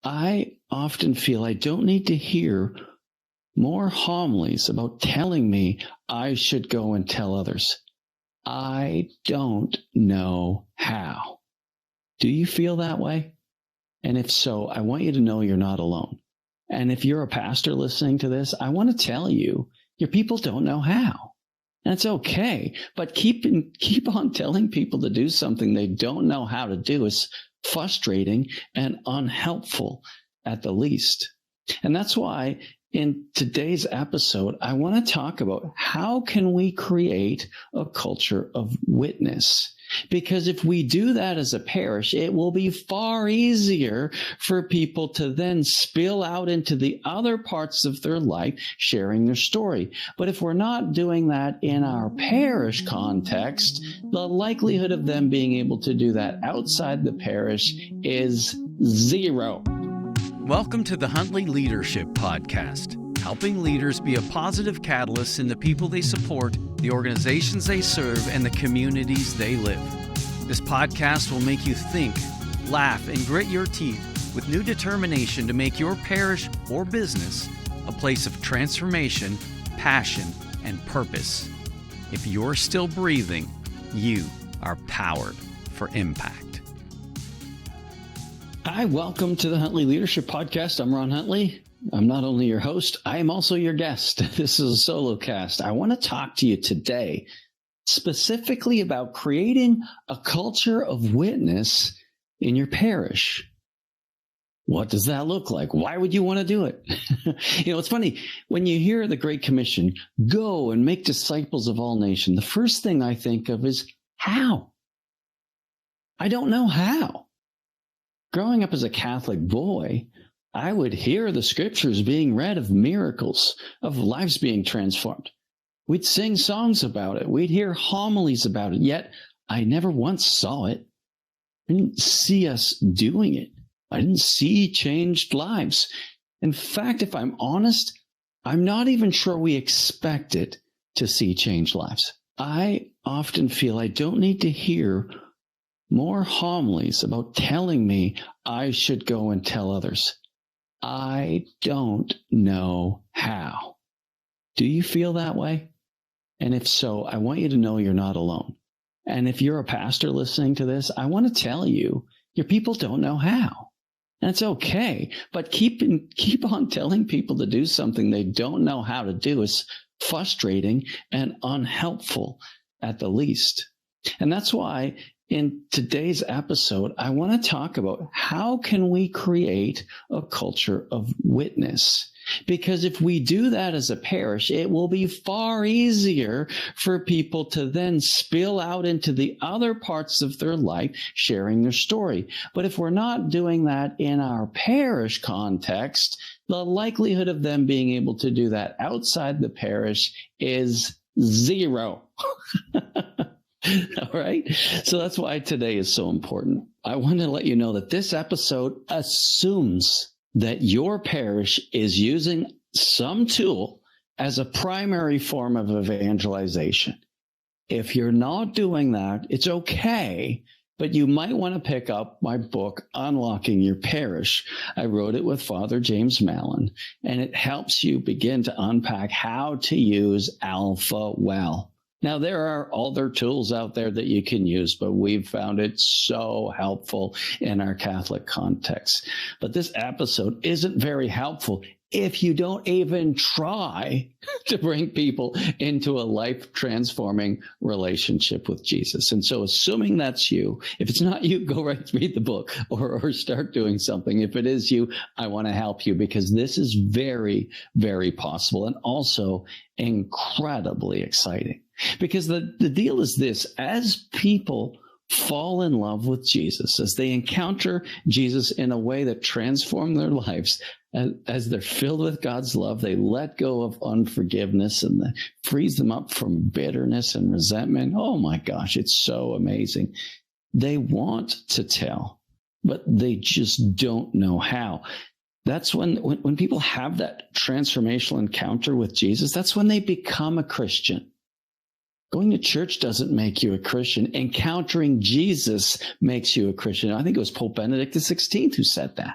I often feel I don't need to hear more homilies about telling me I should go and tell others. I don't know how. Do you feel that way? And if so, I want you to know you're not alone. And if you're a pastor listening to this, I want to tell you, your people don't know how. And it's okay, but keep on telling people to do something they don't know how to do is frustrating and unhelpful at the least. And that's why in today's episode, I want to talk about how can we create a culture of witness? Because if we do that as a parish, it will be far easier for people to then spill out into the other parts of their life, sharing their story. But if we're not doing that in our parish context, the likelihood of them being able to do that outside the parish is zero. Welcome to the Huntley Leadership Podcast, helping leaders be a positive catalyst in the people they support, the organizations they serve, and the communities they live. This podcast will make you think, laugh, and grit your teeth with new determination to make your parish or business a place of transformation, passion, and purpose. If you're still breathing, you are powered for impact. Hi, welcome to the Huntley Leadership Podcast. I'm Ron Huntley. I'm not only your host, I am also your guest. This is a solo cast. I want to talk to you today specifically about creating a culture of witness in your parish. What does that look like? Why would you want to do it? It's funny, when you hear the Great Commission, go and make disciples of all nations, the first thing I think of is how? I don't know how. Growing up as a Catholic boy, I would hear the scriptures being read of miracles, of lives being transformed. We'd sing songs about it. We'd hear homilies about it. Yet I never once saw it. I didn't see us doing it. I didn't see changed lives. In fact, if I'm honest, I'm not even sure we expected to see changed lives. I often feel I don't need to hear more homilies about telling me I should go and tell others. I don't know how. Do you feel that way? And if so, I want you to know you're not alone. And if you're a pastor listening to this, I want to tell you, your people don't know how. And it's okay, but keep on telling people to do something they don't know how to do is frustrating and unhelpful at the least. And that's why in today's episode, I want to talk about how can we create a culture of witness? Because if we do that as a parish, it will be far easier for people to then spill out into the other parts of their life, sharing their story. But if we're not doing that in our parish context, the likelihood of them being able to do that outside the parish is zero. All right. So that's why today is so important. I want to let you know that this episode assumes that your parish is using some tool as a primary form of evangelization. If you're not doing that, it's okay, but you might want to pick up my book, Unlocking Your Parish. I wrote it with Father James Mallon, and it helps you begin to unpack how to use Alpha well. Now, there are other tools out there that you can use, but we've found it so helpful in our Catholic context. But this episode isn't very helpful if you don't even try to bring people into a life-transforming relationship with Jesus. And so assuming that's you, if it's not you, go right read the book or start doing something. If it is you, I want to help you because this is very, very possible and also incredibly exciting. Because the deal is this, as people fall in love with Jesus, as they encounter Jesus in a way that transforms their lives, as they're filled with God's love, they let go of unforgiveness and that frees them up from bitterness and resentment. Oh my gosh, it's so amazing. They want to tell, but they just don't know how. That's when people have that transformational encounter with Jesus, that's when they become a Christian. Going to church doesn't make you a Christian. Encountering Jesus makes you a Christian. I think it was Pope Benedict XVI who said that.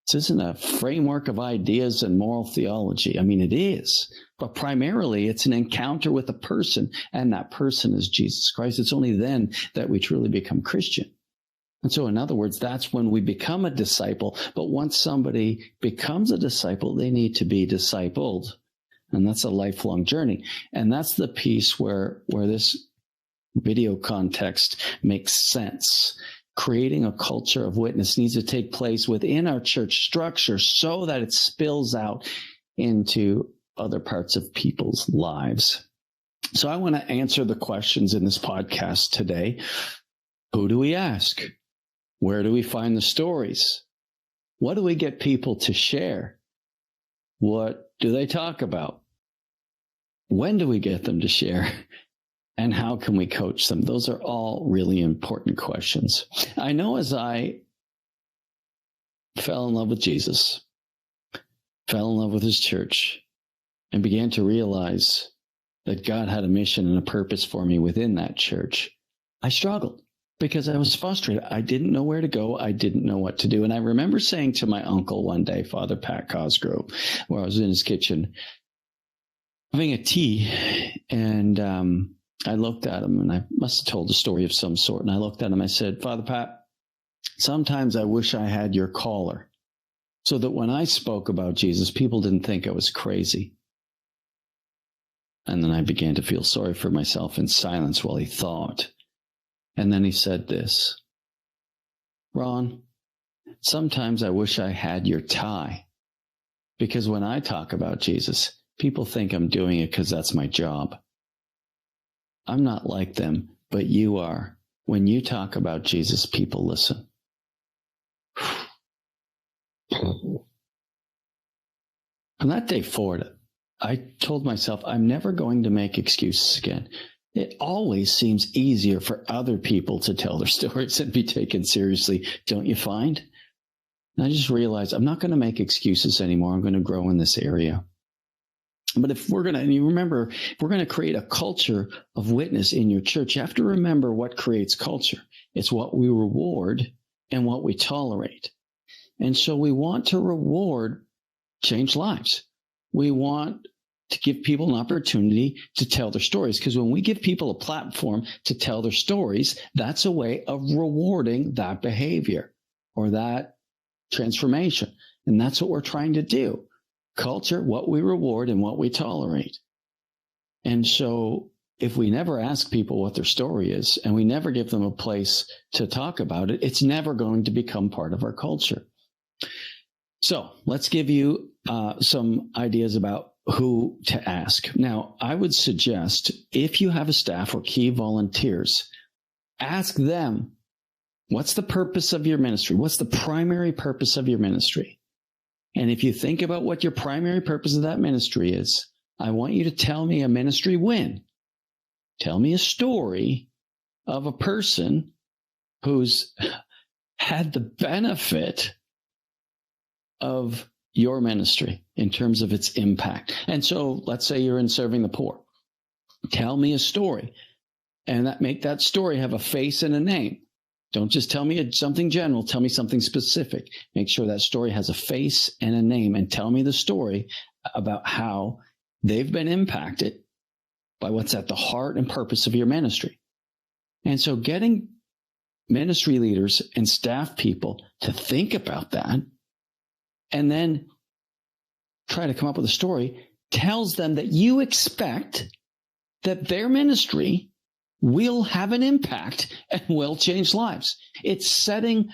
This isn't a framework of ideas and moral theology. I mean, it is, but primarily it's an encounter with a person, and that person is Jesus Christ. It's only then that we truly become Christian. And so, in other words, that's when we become a disciple. But once somebody becomes a disciple, they need to be discipled. And that's a lifelong journey. And that's the piece where this video context makes sense. Creating a culture of witness needs to take place within our church structure so that it spills out into other parts of people's lives. So I want to answer the questions in this podcast today. Who do we ask? Where do we find the stories? What do we get people to share? What do they talk about? When do we get them to share? And how can we coach them? Those are all really important questions. I know as I fell in love with Jesus, fell in love with his church, and began to realize that God had a mission and a purpose for me within that church, I struggled because I was frustrated. I didn't know where to go. I didn't know what to do. And I remember saying to my uncle one day, Father Pat Cosgrove, where I was in his kitchen having a tea, and I looked at him, and I must have told a story of some sort. And I looked at him, I said, Father Pat, sometimes I wish I had your collar so that when I spoke about Jesus, people didn't think I was crazy. And then I began to feel sorry for myself in silence while he thought. And then he said this, Ron, sometimes I wish I had your tie, because when I talk about Jesus, people think I'm doing it because that's my job. I'm not like them, but you are. When you talk about Jesus, people listen. From that day forward, I told myself I'm never going to make excuses again. It always seems easier for other people to tell their stories and be taken seriously, don't you find? And I just realized I'm not going to make excuses anymore. I'm going to grow in this area. But if we're going to, and you remember, if we're going to create a culture of witness in your church, you have to remember what creates culture. It's what we reward and what we tolerate. And so we want to reward change lives. We want to give people an opportunity to tell their stories, because when we give people a platform to tell their stories, that's a way of rewarding that behavior or that transformation. And that's what we're trying to do. Culture, what we reward and what we tolerate. And so if we never ask people what their story is and we never give them a place to talk about it, it's never going to become part of our culture. So let's give you some ideas about who to ask. Now, I would suggest if you have a staff or key volunteers, ask them, what's the purpose of your ministry? What's the primary purpose of your ministry? And if you think about what your primary purpose of that ministry is, I want you to tell me a ministry win. Tell me a story of a person who's had the benefit of your ministry in terms of its impact. And so let's say you're in serving the poor. Tell me a story, and make that story have a face and a name. Don't just tell me something general. Tell me something specific. Make sure that story has a face and a name, and tell me the story about how they've been impacted by what's at the heart and purpose of your ministry. And so getting ministry leaders and staff people to think about that and then try to come up with a story tells them that you expect that their ministry will have an impact and will change lives. It's setting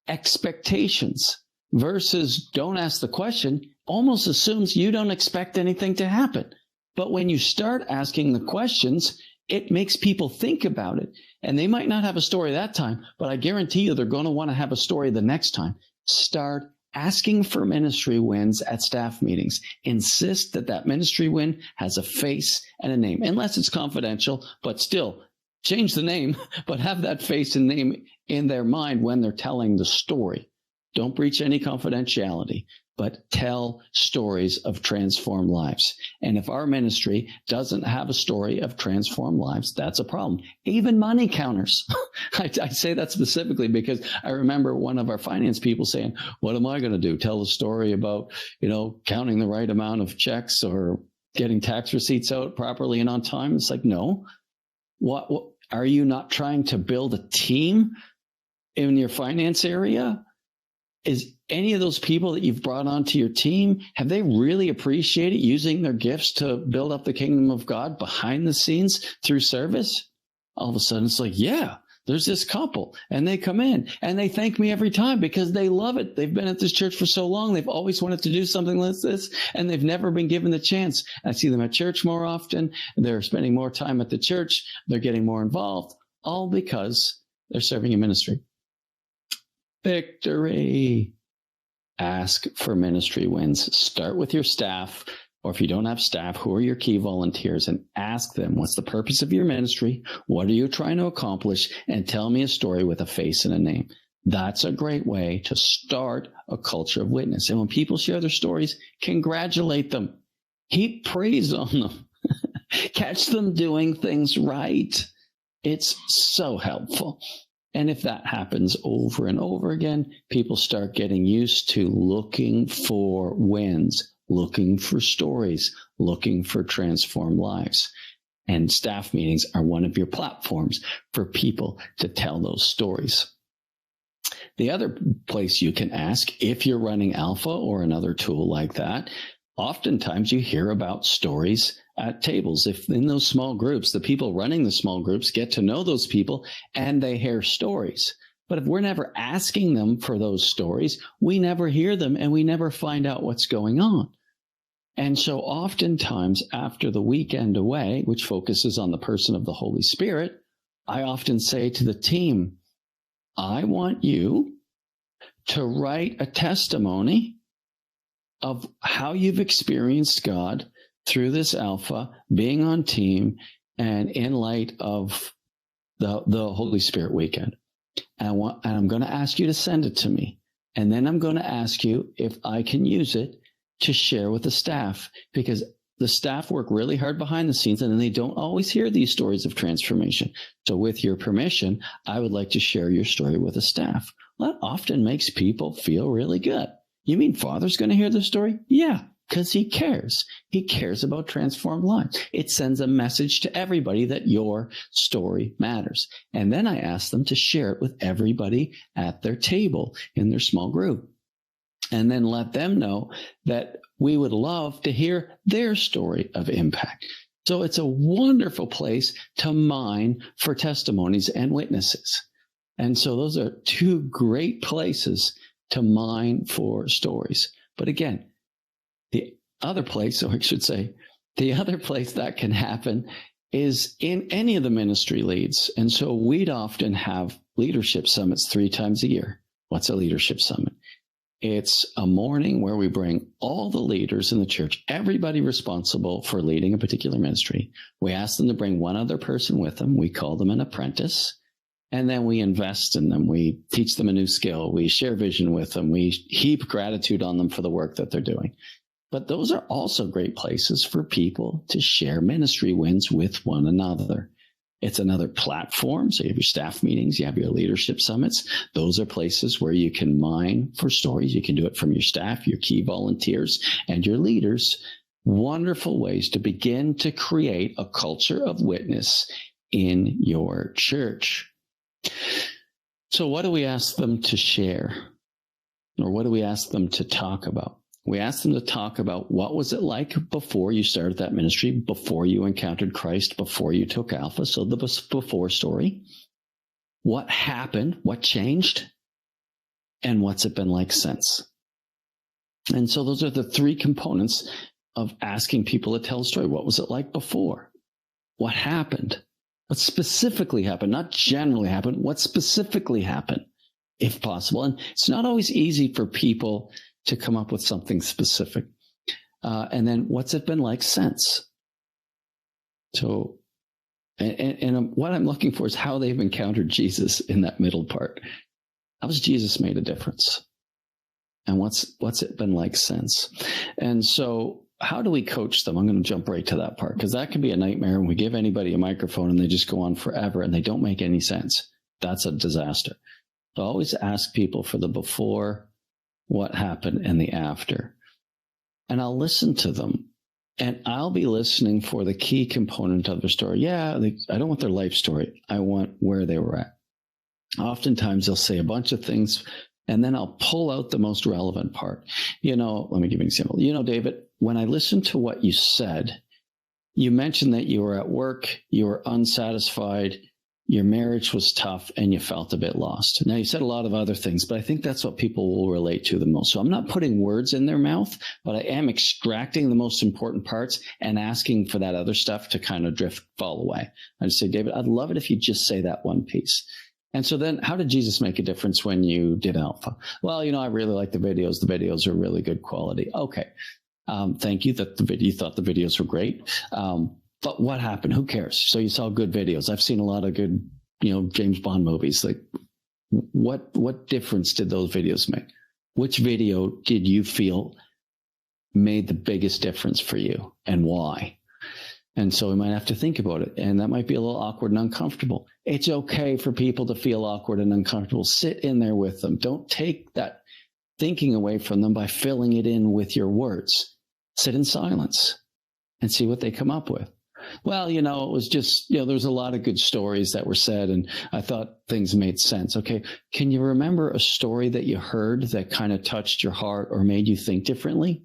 expectations versus don't ask the question, almost assumes you don't expect anything to happen. But when you start asking the questions, it makes people think about it. And they might not have a story that time, but I guarantee you they're going to want to have a story the next time. Start asking for ministry wins at staff meetings. Insist that that ministry win has a face and a name, unless it's confidential, but still change the name, but have that face and name in their mind when they're telling the story. Don't breach any confidentiality, but tell stories of transformed lives. And if our ministry doesn't have a story of transformed lives, that's a problem. Even money counters. I say that specifically because I remember one of our finance people saying, what am I going to do? Tell a story about, counting the right amount of checks or getting tax receipts out properly and on time? It's like, no. What are you not trying to build a team in your finance area? Is any of those people that you've brought onto your team, have they really appreciated using their gifts to build up the kingdom of God behind the scenes through service? All of a sudden, it's like, yeah, there's this couple, and they come in and they thank me every time because they love it. They've been at this church for so long. They've always wanted to do something like this, and they've never been given the chance. I see them at church more often. They're spending more time at the church. They're getting more involved, all because they're serving in ministry. Victory. Ask for ministry wins. Start with your staff, or if you don't have staff, who are your key volunteers, and ask them, what's the purpose of your ministry? What are you trying to accomplish? And tell me a story with a face and a name. That's a great way to start a culture of witness. And when people share their stories, congratulate them. Heap praise on them. Catch them doing things right. It's so helpful. And if that happens over and over again, people start getting used to looking for wins, looking for stories, looking for transformed lives. And staff meetings are one of your platforms for people to tell those stories. The other place you can ask, if you're running Alpha or another tool like that, oftentimes you hear about stories at tables. If in those small groups, the people running the small groups get to know those people and they hear stories. But if we're never asking them for those stories, we never hear them and we never find out what's going on. And so oftentimes after the weekend away, which focuses on the person of the Holy Spirit, I often say to the team, I want you to write a testimony of how you've experienced God through this Alpha, being on team, and in light of the Holy Spirit weekend. And I'm going to ask you to send it to me. And then I'm going to ask you if I can use it to share with the staff, because the staff work really hard behind the scenes and they don't always hear these stories of transformation. So with your permission, I would like to share your story with the staff. Well, that often makes people feel really good. You mean Father's going to hear the story? Yeah, because he cares. He cares about transformed lives. It sends a message to everybody that your story matters. And then I ask them to share it with everybody at their table in their small group. And then let them know that we would love to hear their story of impact. So it's a wonderful place to mine for testimonies and witnesses. And so those are two great places to mine for stories. But again, the other place, or I should say, the other place that can happen is in any of the ministry leads. And so we'd often have leadership summits 3 times a year. What's a leadership summit? It's a morning where we bring all the leaders in the church, everybody responsible for leading a particular ministry. We ask them to bring one other person with them. We call them an apprentice. And then we invest in them. We teach them a new skill. We share vision with them. We heap gratitude on them for the work that they're doing. But those are also great places for people to share ministry wins with one another. It's another platform. So you have your staff meetings, you have your leadership summits. Those are places where you can mine for stories. You can do it from your staff, your key volunteers, and your leaders. Wonderful ways to begin to create a culture of witness in your church. So what do we ask them to share? Or what do we ask them to talk about? We asked them to talk about what was it like before you started that ministry, before you encountered Christ, before you took Alpha. So the before story. What happened? What changed? And what's it been like since? And so those are the 3 components of asking people to tell a story. What was it like before? What happened? What specifically happened? Not generally happened. What specifically happened, if possible? And it's not always easy for people to come up with something specific. And then what's it been like since? So, and what I'm looking for is how they've encountered Jesus in that middle part. How has Jesus made a difference? And what's it been like since? And so how do we coach them? I'm going to jump right to that part, because that can be a nightmare when we give anybody a microphone and they just go on forever and they don't make any sense. That's a disaster. So I always ask people for the before, what happened, and the after. And I'll listen to them. And I'll be listening for the key component of their story. Yeah, I don't want their life story. I want where they were at. Oftentimes they'll say a bunch of things, and then I'll pull out the most relevant part. Let me give you an example. David, when I listened to what you said, you mentioned that you were at work, you were unsatisfied, your marriage was tough, and you felt a bit lost. Now, you said a lot of other things, but I think that's what people will relate to the most. So I'm not putting words in their mouth, but I am extracting the most important parts and asking for that other stuff to kind of fall away. I just say, David, I'd love it if you just say that one piece. And so then how did Jesus make a difference when you did Alpha? Well, I really like the videos. The videos are really good quality. Okay. Thank you that you thought the videos were great. But what happened? Who cares? So you saw good videos. I've seen a lot of good, James Bond movies. Like, what difference did those videos make? Which video did you feel made the biggest difference for you, and why? And so we might have to think about it. And that might be a little awkward and uncomfortable. It's okay for people to feel awkward and uncomfortable. Sit in there with them. Don't take that thinking away from them by filling it in with your words. Sit in silence and see what they come up with. Well, it was just, there's a lot of good stories that were said, and I thought things made sense. Okay. Can you remember a story that you heard that kind of touched your heart or made you think differently?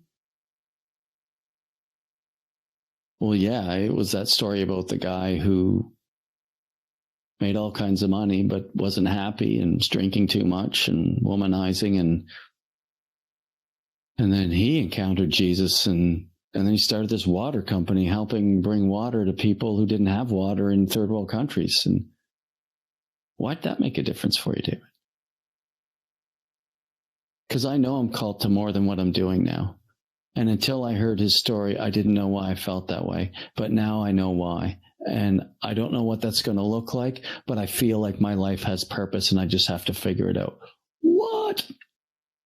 Well, yeah, it was that story about the guy who made all kinds of money, but wasn't happy and was drinking too much and womanizing. And then he encountered Jesus, and then he started this water company helping bring water to people who didn't have water in third world countries. And why'd that make a difference for you, David? Because I know I'm called to more than what I'm doing now. And until I heard his story, I didn't know why I felt that way. But now I know why. And I don't know what that's going to look like, but I feel like my life has purpose and I just have to figure it out. What?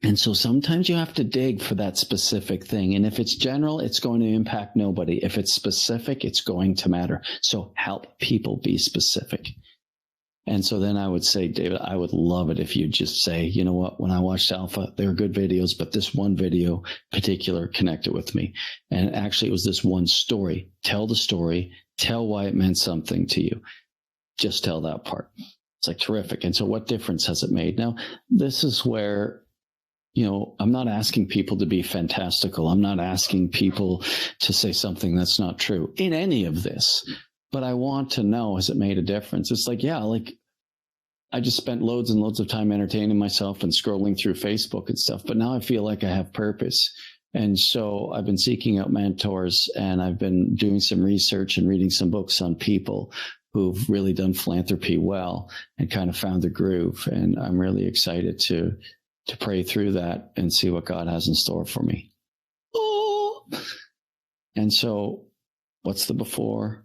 And so sometimes you have to dig for that specific thing. And if it's general, it's going to impact nobody. If it's specific, it's going to matter. So help people be specific. And so then I would say, David, I would love it if you just say, you know what, when I watched Alpha, they were good videos, but this one video particular connected with me. And actually it was this one story. Tell the story, tell why it meant something to you. Just tell that part. It's like terrific. And so what difference has it made? Now, this is where, I'm not asking people to be fantastical. I'm not asking people to say something that's not true in any of this. But I want to know, has it made a difference? It's like, yeah, I just spent loads and loads of time entertaining myself and scrolling through Facebook and stuff. But now I feel like I have purpose. And so I've been seeking out mentors, and I've been doing some research and reading some books on people who've really done philanthropy well and kind of found the groove. And I'm really excited to pray through that and see what God has in store for me. Oh! And so what's the before?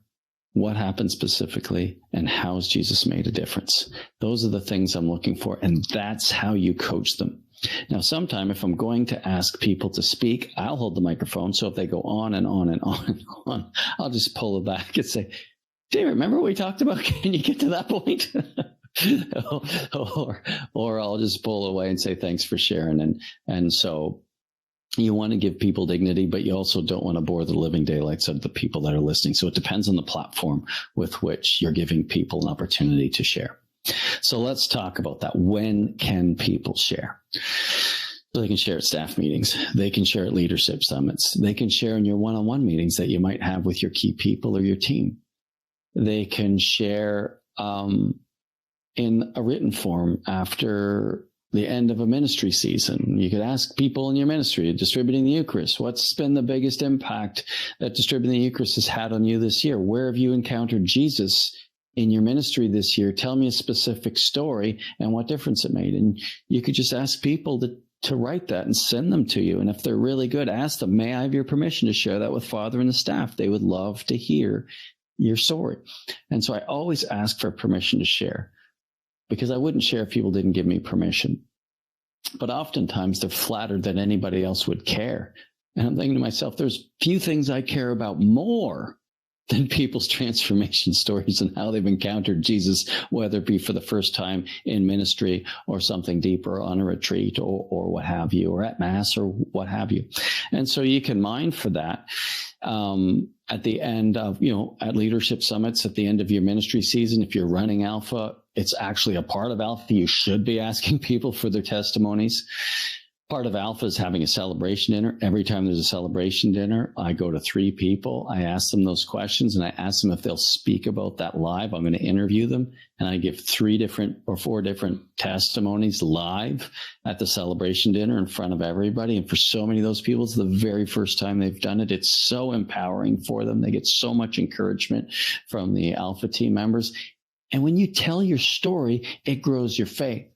What happened specifically, and how's Jesus made a difference? Those are the things I'm looking for, and that's how you coach them. Now, sometime if I'm going to ask people to speak, I'll hold the microphone. So if they go on and on and on and on, I'll just pull it back and say, David, remember what we talked about? Can you get to that point? or I'll just pull away and say, thanks for sharing. And so you want to give people dignity, but you also don't want to bore the living daylights out of the people that are listening. So it depends on the platform with which you're giving people an opportunity to share. So let's talk about that. When can people share? So they can share at staff meetings. They can share at leadership summits. They can share in your one-on-one meetings that you might have with your key people or your team. They can share in a written form after the end of a ministry season. You could ask people in your ministry, distributing the Eucharist, what's been the biggest impact that distributing the Eucharist has had on you this year? Where have you encountered Jesus in your ministry this year? Tell me a specific story and what difference it made. And you could just ask people to write that and send them to you. And if they're really good, ask them, may I have your permission to share that with Father and the staff? They would love to hear your story. And so I always ask for permission to share, because I wouldn't share if people didn't give me permission. But oftentimes they're flattered that anybody else would care. And I'm thinking to myself, there's few things I care about more than people's transformation stories and how they've encountered Jesus, whether it be for the first time in ministry or something deeper on a retreat or what have you, or at Mass or what have you. And so you can mine for that. At the end of, at leadership summits, at the end of your ministry season, if you're running Alpha, it's actually a part of Alpha. You should be asking people for their testimonies. Part of Alpha is having a celebration dinner. Every time there's a celebration dinner, I go to 3 people. I ask them those questions, and I ask them if they'll speak about that live. I'm going to interview them, and I give 3 different or 4 different testimonies live at the celebration dinner in front of everybody. And for so many of those people, it's the very first time they've done it. It's so empowering for them. They get so much encouragement from the Alpha team members. And when you tell your story, it grows your faith.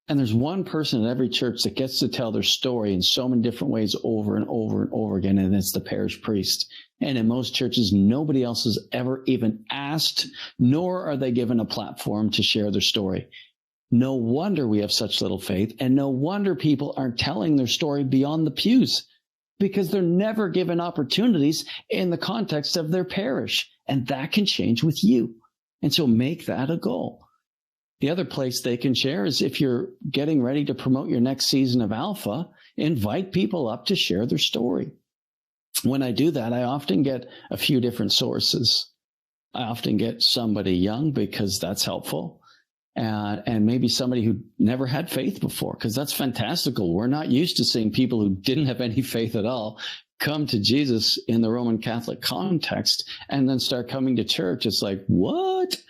And there's one person at every church that gets to tell their story in so many different ways over and over and over again, and it's the parish priest. And in most churches, nobody else is ever even asked, nor are they given a platform to share their story. No wonder we have such little faith, and no wonder people aren't telling their story beyond the pews, because they're never given opportunities in the context of their parish. And that can change with you. And so make that a goal. The other place they can share is if you're getting ready to promote your next season of Alpha, invite people up to share their story. When I do that, I often get a few different sources. I often get somebody young, because that's helpful, and maybe somebody who never had faith before, because that's fantastical. We're not used to seeing people who didn't have any faith at all come to Jesus in the Roman Catholic context and then start coming to church. It's like, what?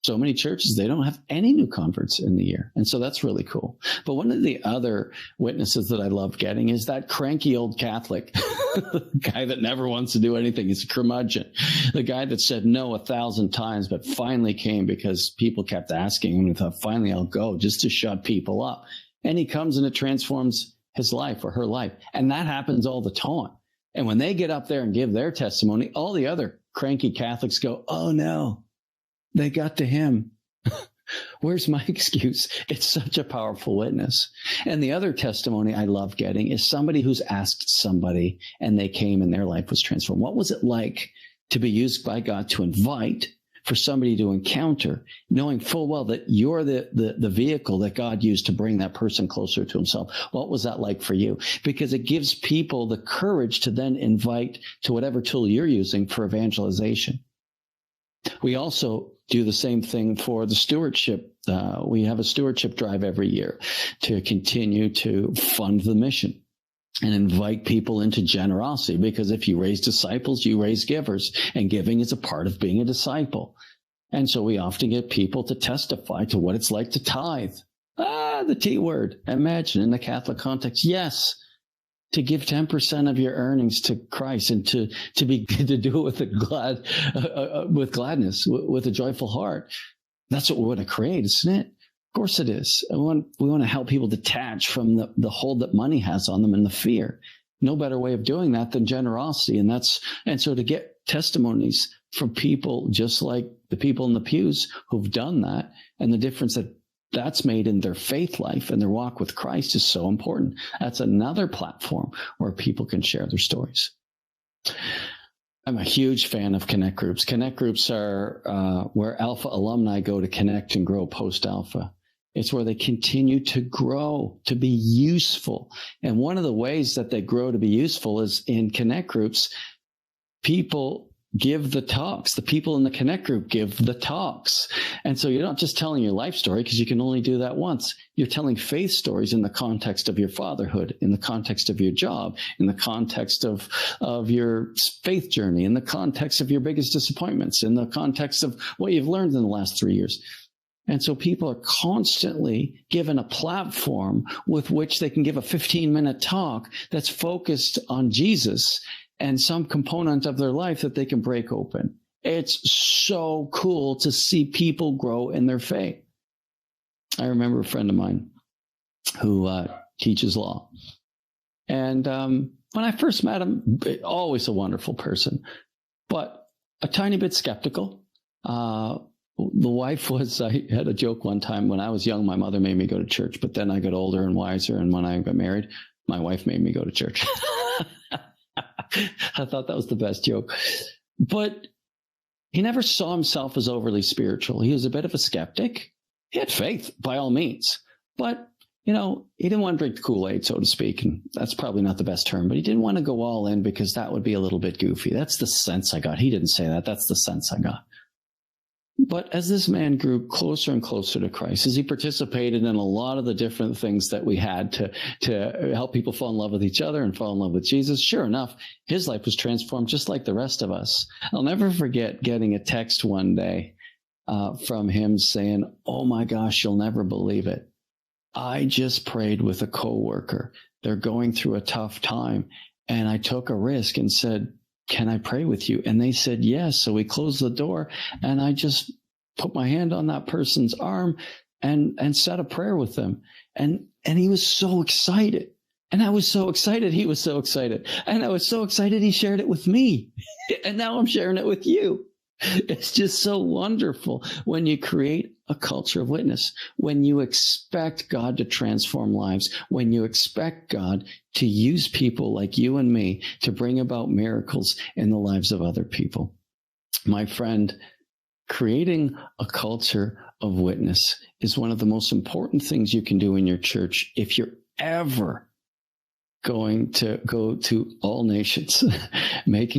So many churches, they don't have any new converts in the year. And so that's really cool. But one of the other witnesses that I love getting is that cranky old Catholic, the guy that never wants to do anything. He's a curmudgeon. The guy that said no 1,000 times, but finally came because people kept asking him, and he thought, finally, I'll go, just to shut people up. And he comes and it transforms his life or her life. And that happens all the time. And when they get up there and give their testimony, all the other cranky Catholics go, oh no, they got to him. Where's my excuse? It's such a powerful witness. And the other testimony I love getting is somebody who's asked somebody and they came and their life was transformed. What was it like to be used by God to invite for somebody to encounter, knowing full well that you're the vehicle that God used to bring that person closer to himself? What was that like for you? Because it gives people the courage to then invite to whatever tool you're using for evangelization. We also do the same thing for the stewardship. We have a stewardship drive every year to continue to fund the mission and invite people into generosity, because if you raise disciples, you raise givers, and giving is a part of being a disciple. And so we often get people to testify to what it's like to tithe. The T word. Imagine in the Catholic context, yes, to give 10% of your earnings to Christ, and to do it with gladness, with a joyful heart. That's what we want to create, isn't it? Of course it is. We want to help people detach from the hold that money has on them and the fear. No better way of doing that than generosity. And so to get testimonies from people just like the people in the pews who've done that, and the difference that's made in their faith life and their walk with Christ is so important. That's another platform where people can share their stories. I'm a huge fan of Connect Groups. Connect Groups are where Alpha alumni go to connect and grow post-Alpha. It's where they continue to grow, to be useful. And one of the ways that they grow to be useful is in Connect Groups, people give the talks. The people in the Connect group give the talks. And so you're not just telling your life story, because you can only do that once. You're telling faith stories in the context of your fatherhood, in the context of your job, in the context of your faith journey, in the context of your biggest disappointments, in the context of what you've learned in the last 3 years. And so people are constantly given a platform with which they can give a 15-minute talk that's focused on Jesus and some component of their life that they can break open. It's so cool to see people grow in their faith. I remember a friend of mine who teaches law. And when I first met him, always a wonderful person, but a tiny bit skeptical. the wife was, I had a joke one time when I was young, my mother made me go to church, but then I got older and wiser. And when I got married, my wife made me go to church. I thought that was the best joke. But he never saw himself as overly spiritual. He was a bit of a skeptic. He had faith by all means, but he didn't want to drink the Kool-Aid, so to speak. And that's probably not the best term, but he didn't want to go all in because that would be a little bit goofy. That's the sense I got. He didn't say that. That's the sense I got. But as this man grew closer and closer to Christ, as he participated in a lot of the different things that we had to help people fall in love with each other and fall in love with Jesus, sure enough, his life was transformed just like the rest of us. I'll never forget getting a text one day from him saying, "Oh my gosh, you'll never believe it. I just prayed with a coworker. They're going through a tough time. And I took a risk and said, 'Can I pray with you?' And they said, 'Yes.' So we closed the door and I just put my hand on that person's arm and said a prayer with them. And he was so excited. And I was so excited. He was so excited. And I was so excited he shared it with me. And now I'm sharing it with you. It's just so wonderful when you create a culture of witness, when you expect God to transform lives, when you expect God to use people like you and me to bring about miracles in the lives of other people. My friend, creating a culture of witness is one of the most important things you can do in your church if you're ever going to go to all nations, make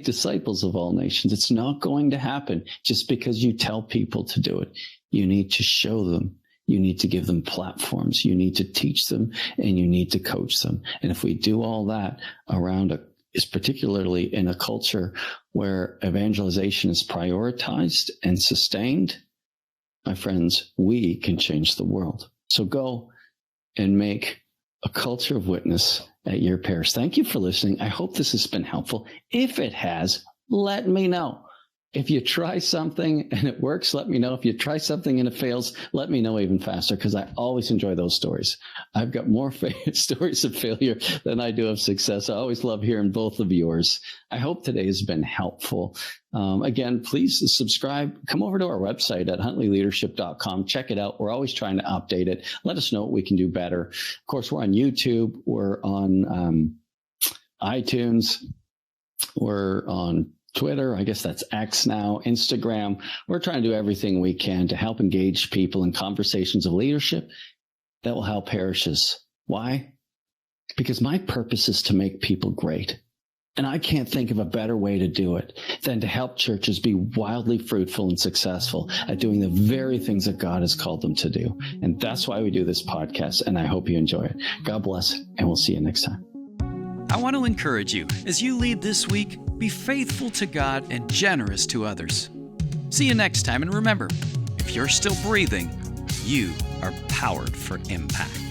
disciples of all nations. It's not going to happen just because you tell people to do it. You need to show them. You need to give them platforms. You need to teach them, and you need to coach them. And if we do all that around is particularly in a culture where evangelization is prioritized and sustained, my friends, we can change the world. So go and make a culture of witness at your parish. Thank you for listening. I hope this has been helpful. If it has, let me know. If you try something and it works, let me know. If you try something and it fails, let me know even faster, because I always enjoy those stories. I've got more stories of failure than I do of success. I always love hearing both of yours. I hope today has been helpful. Again, please subscribe. Come over to our website at huntleyleadership.com. Check it out. We're always trying to update it. Let us know what we can do better. Of course, we're on YouTube. We're on iTunes. We're on Twitter, I guess that's X now, Instagram. We're trying to do everything we can to help engage people in conversations of leadership that will help parishes. Why? Because my purpose is to make people great. And I can't think of a better way to do it than to help churches be wildly fruitful and successful at doing the very things that God has called them to do. And that's why we do this podcast, and I hope you enjoy it. God bless, and we'll see you next time. I want to encourage you, as you lead this week, be faithful to God and generous to others. See you next time, and remember, if you're still breathing, you are powered for impact.